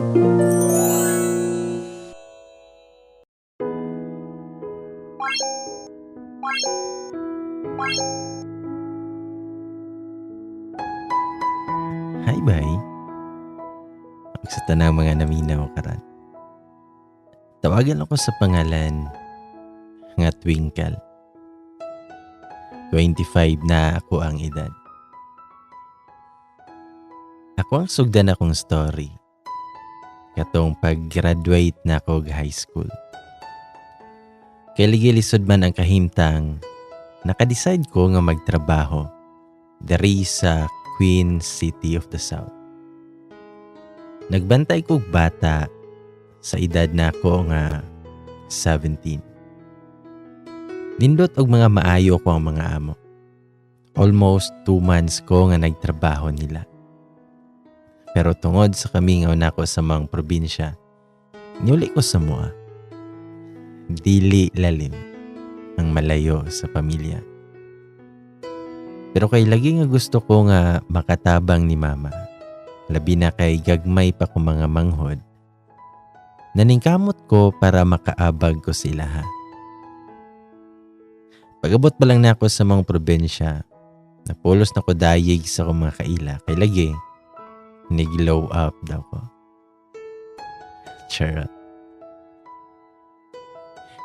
Hi, bay. Ug sa tanang mga naminaw karon. Tawagan ako sa pangalan nga Twinkle. 25 na ako ang edad. Ako ang sugdan akong story. Katong pag-graduate na ako og high school. Kay ligilisod man ang kahimtang, naka-decide ko nga magtrabaho diri sa Queen City of the South. Nagbantay kog bata sa edad na ako nga 17. Nindot og mga maayo ko ang mga amo. Almost 2 months ko nga nagtrabaho nila. Pero tungod sa kami nga nako sa mga probinsya, niuli ko sa mua. Dili lalim ang malayo sa pamilya. Pero kay lagi nga gusto ko nga makatabang ni mama. Labi na kay gagmay pa ko mga manghod. Naningkamot ko para makaabag ko sila ha. Pag-abot pa lang na ako sa mga probinsya, napulos na ko dayig sa akong mga kaila. Kay lagi, nag-glow up daw ko. Charot.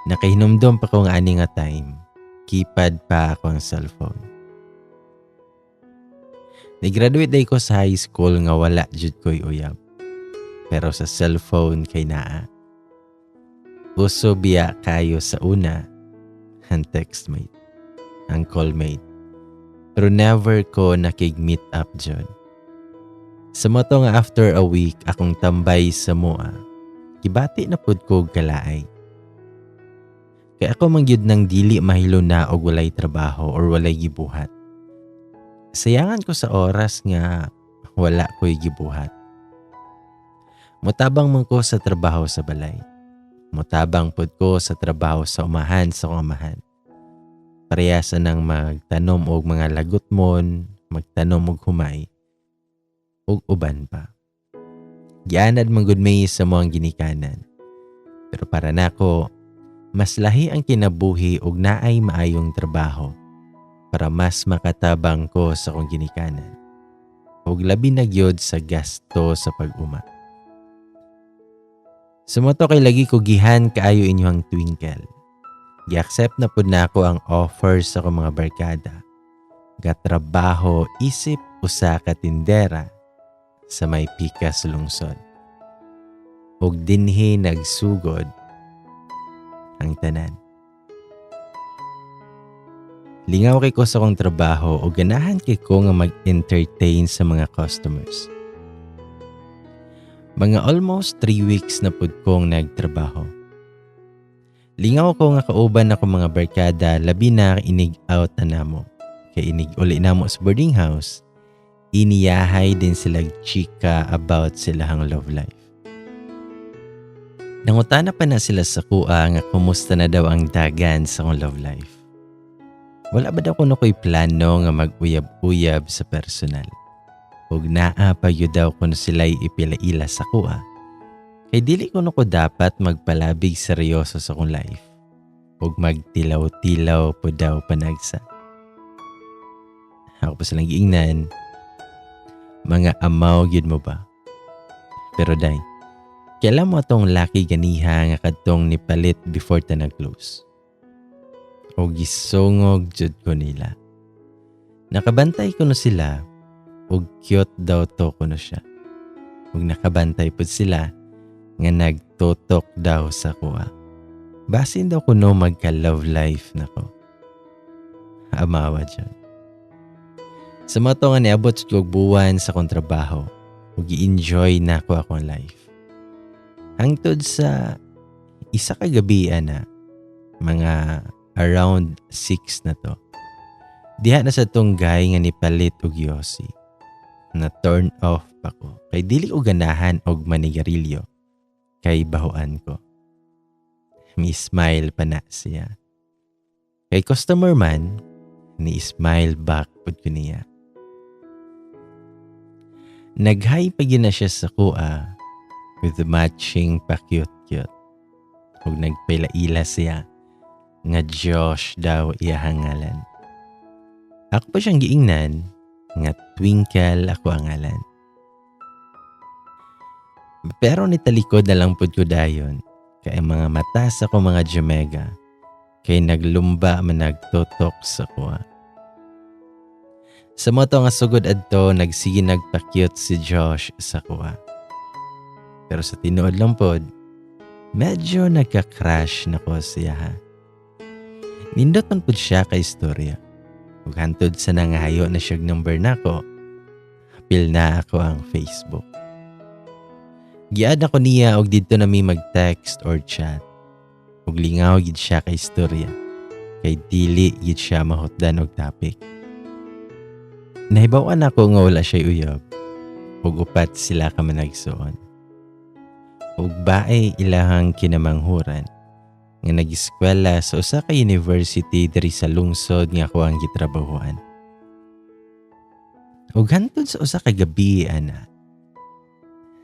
Nakahinumdom pa ko nga ani nga time. Keypad pa ako ang cellphone. Nag-graduate day ko sa high school nga wala jud ko'y uyab. Pero sa cellphone kay naa. Uso biya kayo sa una ang textmate, ang callmate. Pero never ko nakig-meet up jud. Sa moto nga after a week akong tambay sa mua, kibati na pud ko kalaay. Kaya ako mangyud nang dili mahilo na og walay trabaho or walay gibuhat. Sayangan ko sa oras nga wala ko'y gibuhat. Mutabang man ko sa trabaho sa balay. Mutabang pud ko sa trabaho sa umahan sa kong amahan. Parehasan nang magtanom og mga lagutmon, magtanom og humay, ug uban pa. Gianad man gud may sa moang ginikanan. Pero para nako, mas lahi ang kinabuhi ug naay maayong trabaho para mas makatabang ko sa kong ginikanan. Ug labi na gyud sa gasto sa pag-uma. Sumoto kay lagi ko gihan kaayo inyong Twinkle. Gi-accept na pud na ako ang offer sa akong mga barkada. Gatrabaho isip usa ka tindera sa may pikas lungsod. Ug dinhi nagsugod ang tanan. Lingaw kay ko sa akong trabaho o ganahan kay ko nga mag-entertain sa mga customers. Mga almost 3 weeks na pud kong nagtrabaho. Lingaw ko nga kauban ako mga barkada labi na inig out na namo. Kay inig uli namo sa boarding house, iniyahay din sila chika about silahang love life. Nangutana pa na sila sa kuha nga kumusta na daw ang dagan sa akong love life. Wala ba daw kuno ko'y plano nga mag-uyab-uyab sa personal? Ug naa pa yun daw kuno sila'y ipilaila sa kuha. Kay dili kuno ko dapat magpalabig seryoso sa akong life. Ug magtilaw-tilaw po daw panagsa. Ako pa silang giingnan, mga amaw gyud mo ba? Pero day, kailan mo atong laki ganiha nga kadtong nipalit before ta nag-close? O gisungog jud ko nila. Nakabantay ko no sila, ug cute daw to ko no siya. Ug nakabantay pud sila nga nagtutok daw sa kuha. Basin daw ko no magka-love life na ko. Amawa dyan. Sa mga nga niabot ko buwan sa kong trabaho, ug i-enjoy na ko akong life. Hangtod sa isa ka gabian na, mga around 6 na to. Diha na sa tunggay nga nipalit og yosi. Na turn off pa ko. Kay dili ko ganahan og manigarilyo. Kay bahuan ko. Mi-smile pa na siya. Kay customer man, ni-smile back pud ko niya. Nag-hi pa gyud na siya sa kuha. with the matching pa-cute-cute. Ug nagpaila-ila siya nga Josh daw iyahang ngalan. Ako pa siyang giingnan nga Twinkle ako ang ngalan. Pero nitalikod na lang pud ko dayon kay ang mga mata sa ko mga Jamaica kay naglumba man nagtutok sa kuha. Sa moto nga sugod adto nagsige nagpa-cute si Josh sa kuha. Pero sa tinuod lang pod, medyo nagka-crush na ko siya ha. Nindot man pod siya ka istorya. Ug hantod sa nangayo na siyag number nako, apil na ako ang Facebook. Giad ako niya og didto na mi mag-text or chat. Ug lingaw gid siya ka istorya. Kay dili gid siya mahutdan og topic. Nahibaw-an ako nga wala siya uyab. Ug upat sila ka managsuon. Ug bae ilahang kinamanghuran nga nag-eskwela sa usa ka university diri sa lungsod nga ako ang gitrabahoan. Ug hantod sa usa ka gabi ana,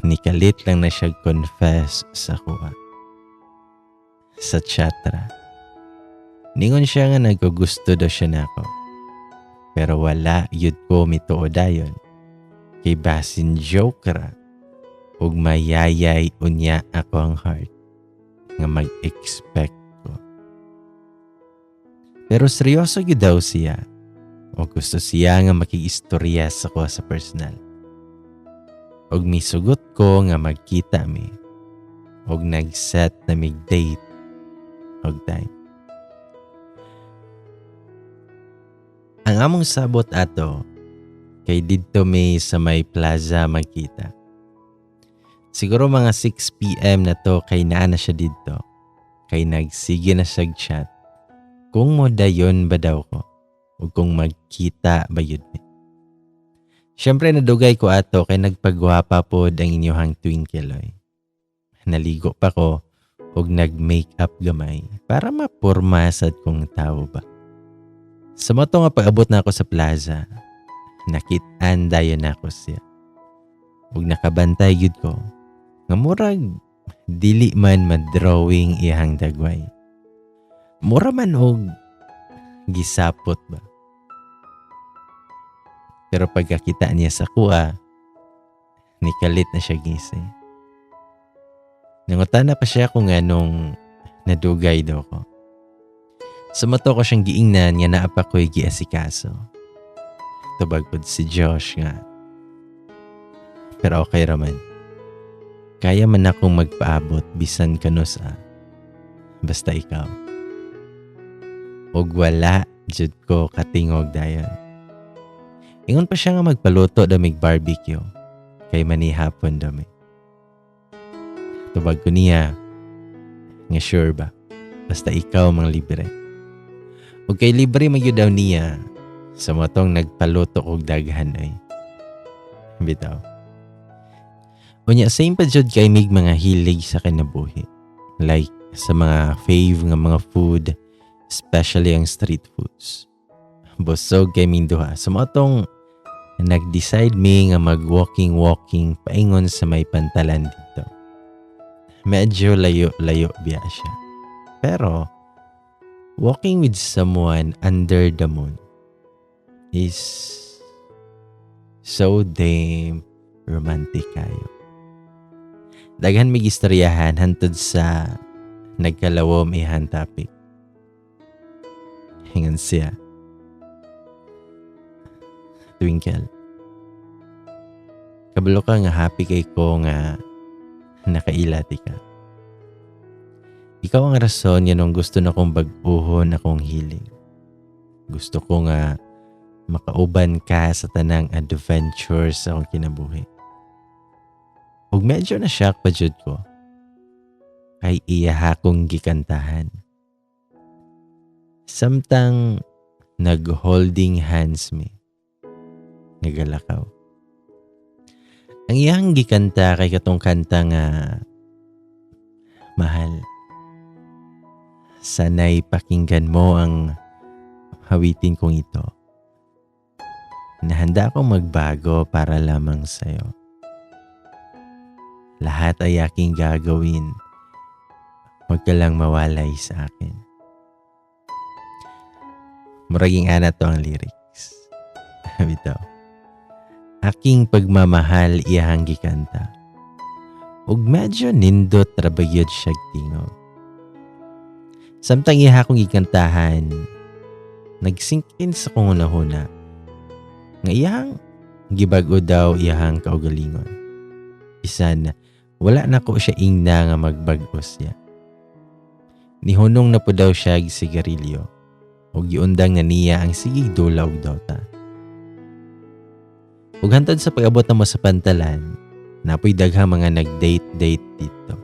nikalit lang na siya confess sa kuha. Sa chatra. Ningon siya nga naggugusto daw siya nako. Pero wala yun ko mituo dayon. Kay basin joke ra. Ug mayayay unya ako ang heart nga mag-expect ko. Pero seryoso yun daw siya. O gusto siya nga makiistorya sa ko sa personal. Og misugot ko nga magkita mi. Og nag-set na mig date. Og time. Ang among sabot ato, kay didto may sa may plaza magkita. Siguro mga 6 p.m. na to kay naa na siya didto. Kay nagsige na siya chat. Kung mo dayon ba daw ko? O kung magkita ba yun? Siyempre nadugay ko ato kay nagpagwapa po ang inyohang Twinkle. Naligo pa ko og nag-makeup gamay para mapurma sad kong tao ba. Sa moto nga pag-abot na ako sa plaza, nakit-an dayon ako siya. Ug nakabantay gyud ko, nga murag dili man madrawing iyang dagway. Mura man og gisapot ba. Pero pagkakita niya sa kuha, nikalit na siya gising. Nangutana pa siya kung anong nadugay daw ko. Sumato ko siyang giingnan nga naa pa ko'y giasikaso. Tubag pod si Josh nga. Pero okay raman. Kaya man akong magpaabot bisan kano sa basta ikaw. Og wala jud ko katingog dayon. Ingon pa siya nga magpaluto daw mig barbecue. Kay manihapon daw mi. Tubag ko niya nga sure ba? Basta ikaw mang libre. Ug kay libre magyud daw niya sa motong nagpaluto og daghan ay. Bitaw. Unya same pa jud kay mig mga hilig sa kinabuhi. Like sa mga fave nga mga food, especially ang street foods. Busog kay ming duha. Sa motong nag-decide mi nga mag-walking paingon sa may pantalan dito. Medyo layo-layo biya siya. Pero walking with someone under the moon is so damn romantic kayo. Daghan mig istoryahan hantod sa nagkalawom ihan topic. Hingan siya. Twinkle. Kabalo ka nga happy kay ko nga nakailati ka. Ikaw ang rason yan ang gusto na kong bag-uhon akong hiling. Gusto ko nga makauban ka sa tanang adventures sa akong kinabuhi. Ug medyo na shock pa jud ko. Kay iya akong gikantahan. Samtang nag-holding hands me. Nagalakaw. Ang iyang gikanta kay katong kanta nga mahal. Sana'y pakinggan mo ang hawitin kong ito. Nahanda akong magbago para lamang sa'yo. Lahat ay aking gagawin. Huwag ka lang mawalay sa akin. Muraging ana to ang lyrics. Bitaw. Aking pagmamahal iyahang gikanta. Ug medyo nindot trabayod siya tingog. Samtang iha akong gikantahan, nagsink in sa kong una-huna. Nga iyahang gibago daw iyahang kaugalingon. Bisan, wala na ko siya ingna nga magbago siya. Nihunong na po daw siya sigarilyo. Ug giundang na niya ang sigig dula og dota. Ug hantod sa pag-abot mo sa pantalan, napoy daghang mga nag-date dito.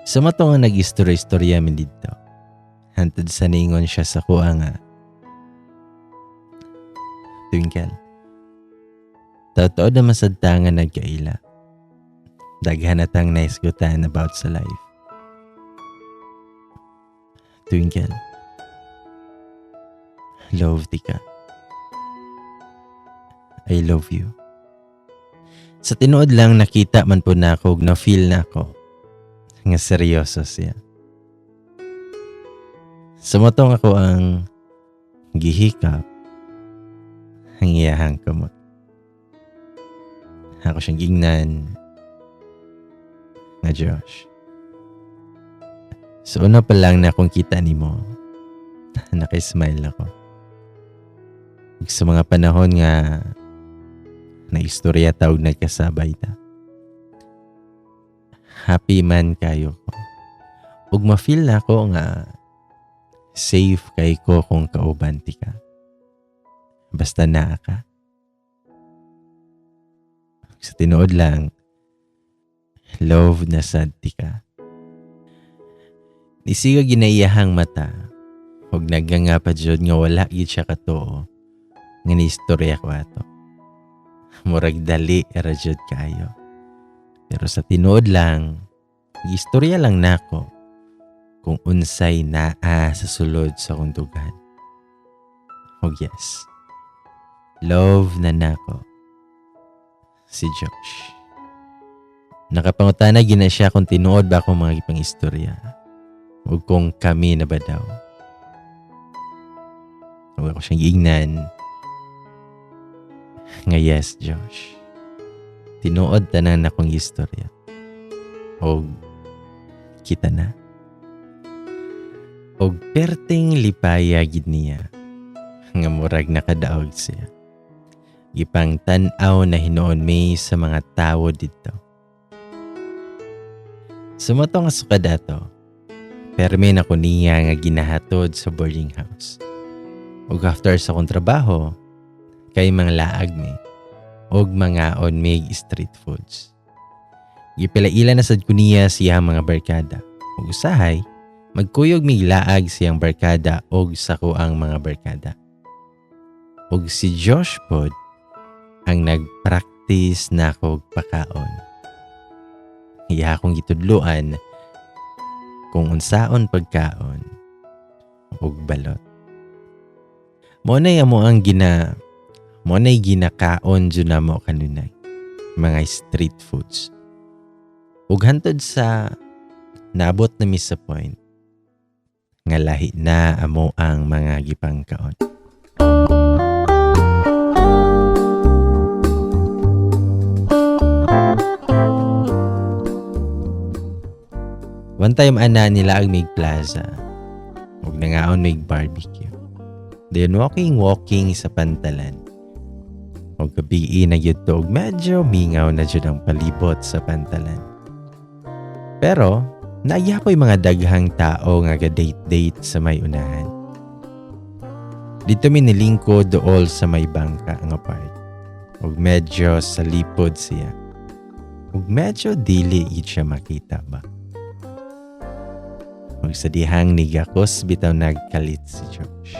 Sa mato nga nag-istorya-istorya min dito. Hantod sa ningon siya sa kuha nga. Twinkle. Totoo na masadta nga nagkaila. Daghan na tang naisgutan about sa life. Twinkle. Love di ka. I love you. Sa tinuod lang nakita man po na ako na feel na ako nga seryoso siya. Sumotong ako ang gihikap ang iyahang kamot. Ako siyang gingnan nga Josh. So una pa lang na akong kita ni mo, nakismile ako. Sa mga panahon nga na istorya tawag nagkasabay ta. Happy man kayo ko. Ug ma-feel na ako nga safe kay ko kung kauban ti ka. Basta naa ka. Sa tinuod lang, love na sad ti ka. Isiga ginaiyahang mata. Huwag naganga pa dyan nga wala gid siya katoo. Nga ni istorya ko ato. Murag dali era jud kayo. Pero sa tinuod lang, istorya lang nako kung unsay naa sa sulod sa kundugan. Oh yes, love na nako si Josh. Nakapangutana gina siya kung tinuod ba akong mga ipang istorya o kung kami na ba daw. Huwag ako siyang giingnan nga yes, Josh. Tinuod tanan akong istorya. O kita na. O perting lipaya gid niya. Nga murag nakadaog siya. Gipang tan-aw na hinuon may sa mga tao dito. Sumato nga sukad ato. Perme na ko niya nga ginahatod sa boarding house. O after sa kong trabaho, kay mga laag mi. Og mga on may street foods. Gipilaila na sad ko niya siyang mga barkada. Og usahay, magkuyog may laag siyang barkada og sako ang mga barkada. Og si Josh pod ang nagpractice na kog pakaon. Iya akong gitudluan kung unsaon pagkaon og balot. Monay amo ang Monay ginakaon dyan na mo kanunay. Mga street foods. Ug hantod sa nabot na mi sa point nga lahi na amo ang mga gipangkaon. One time ana nila ang mig plaza. Ug nangaon mig barbecue. Then walking sa pantalan. O gabi na yun to, medyo mingaw na dyan ang palibot sa pantalan. Pero, naiya ko'y mga daghang tao nga ga-date sa may unahan. Dito minilingkod dool sa may bangka nga part. O medyo sa lipod siya. O medyo dili siya makita ba. O sa dihang nigakos bitaw nagkalit si Josh.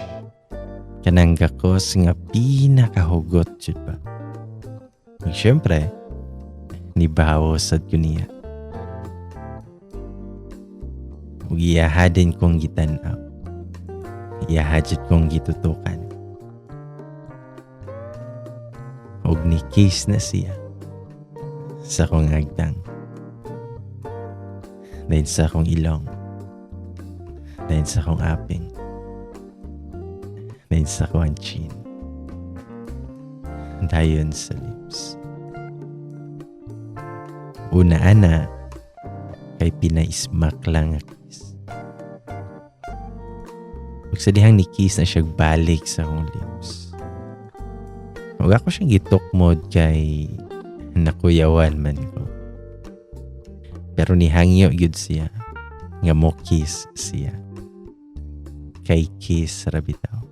Kanang gakos nga pinakahugot jud ba. Ug syempre, nibawo sad ko niya. Ug iyahadin kong gitan-aw. Iyahadjud kong gitutukan. Ug ni kiss na siya sa akong agdang, dayon sa akong ilong, dayon sa akong aping, dayon sa akong chin, dayon sa lips. Una ana, kay pinaismak lang nga kiss. Ug sa dihang ni kiss na siya balik sa akong lips. Ug ako siyang gitukmod kay nakuyawan man ko. Pero nihangyo gyud siya nga mo kiss siya. Kay kiss ra bitaw.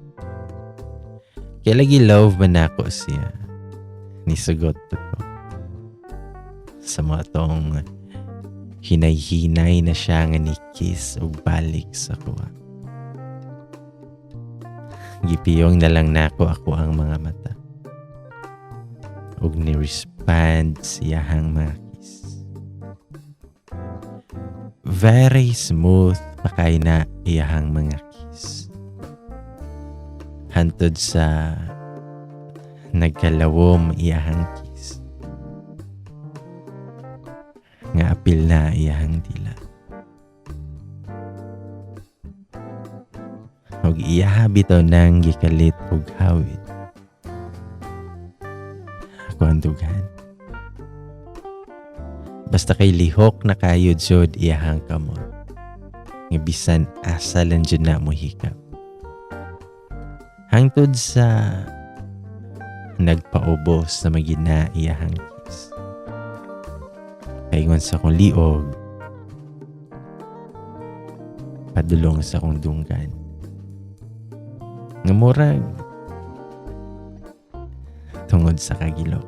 Kaya lagi love man ako siya. Nisugot ko sa mga tong hinay-hinay na siya nga ni kiss o balik sa kuha. Gipiyong na lang nako ako ang mga mata. Ug ni-respond siyahang mga kiss. Very smooth pa kay na iyahang mga kiss. Hantod sa nagkalawom iyahang kiss. Nga apil na iyahang dila. Ug iyaha bitaw nang gikalit ug hawid. Ako ang dughan. Basta kay lihok na kayod sod iyahang kamot. Nga bisan asa lang dyan na mo hikap. Hangtod sa nagpaubos na magina iyahang kiss. Kaingon sa akong liog, padulong sa akong dunggan. Nga murag tungod sa kagilok.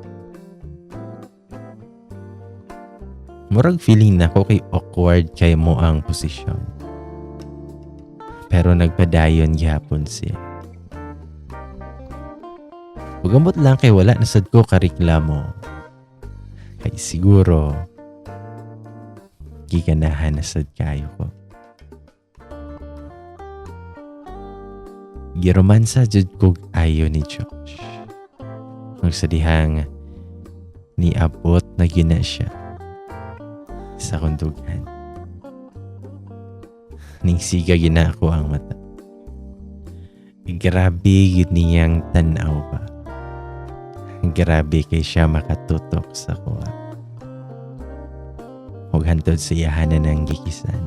Murag feeling na ko kay awkward kay mo ang posisyon. Pero nagpadayon gyapon siya. Pagamot lang kay wala na sad ko kareklamo. Kay siguro giganahan na sad kayo ko. Giromansa jud kog ayo ni Josh. Ang sadihang niabot na gina siya sa kundugan. Ning siga gina ako ang mata. Grabe yun niyang tanaw ba. Grabe kay siya makatutok sa kuha. Huwag hantod sa iyahanan ng gikisan.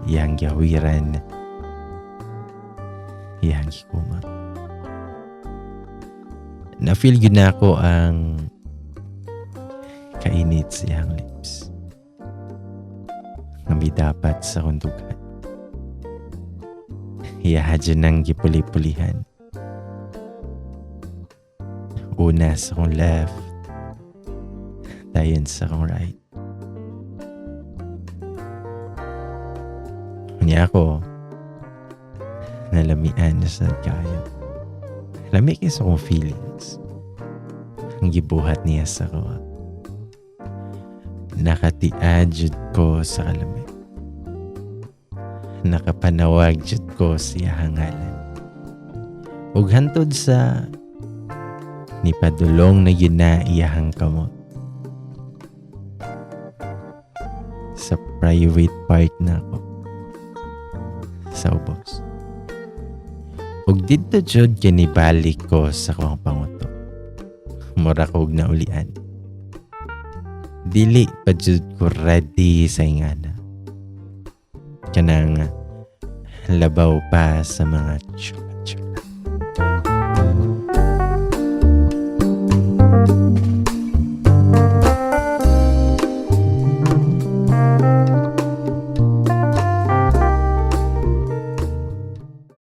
Iyang gawiran. Iyang gikuma. Na-feel yun na ako ang kainit sa iyang lips. Ang dapat sa kundugan. Iyaha dyan ng gipuli-pulihan. Una sa akong left. Dayon sa akong right. Niya ako, nalamian na sa kayo. Lami kayo sa akong feelings. Ang gibuhat niya sa ko. Nakatiadjud ko sa kalamig. Nakapanawag jud ko siya hangalan. Ug hantod sa nipadulong na gina iyahang kamot. Sa private part na ako. Sa ubos. Ug dito jud kinibalik ko sa akong panguto. Mura kog naulian. Dili pa jud ko ready sa ingana. Kanang labaw pa sa mga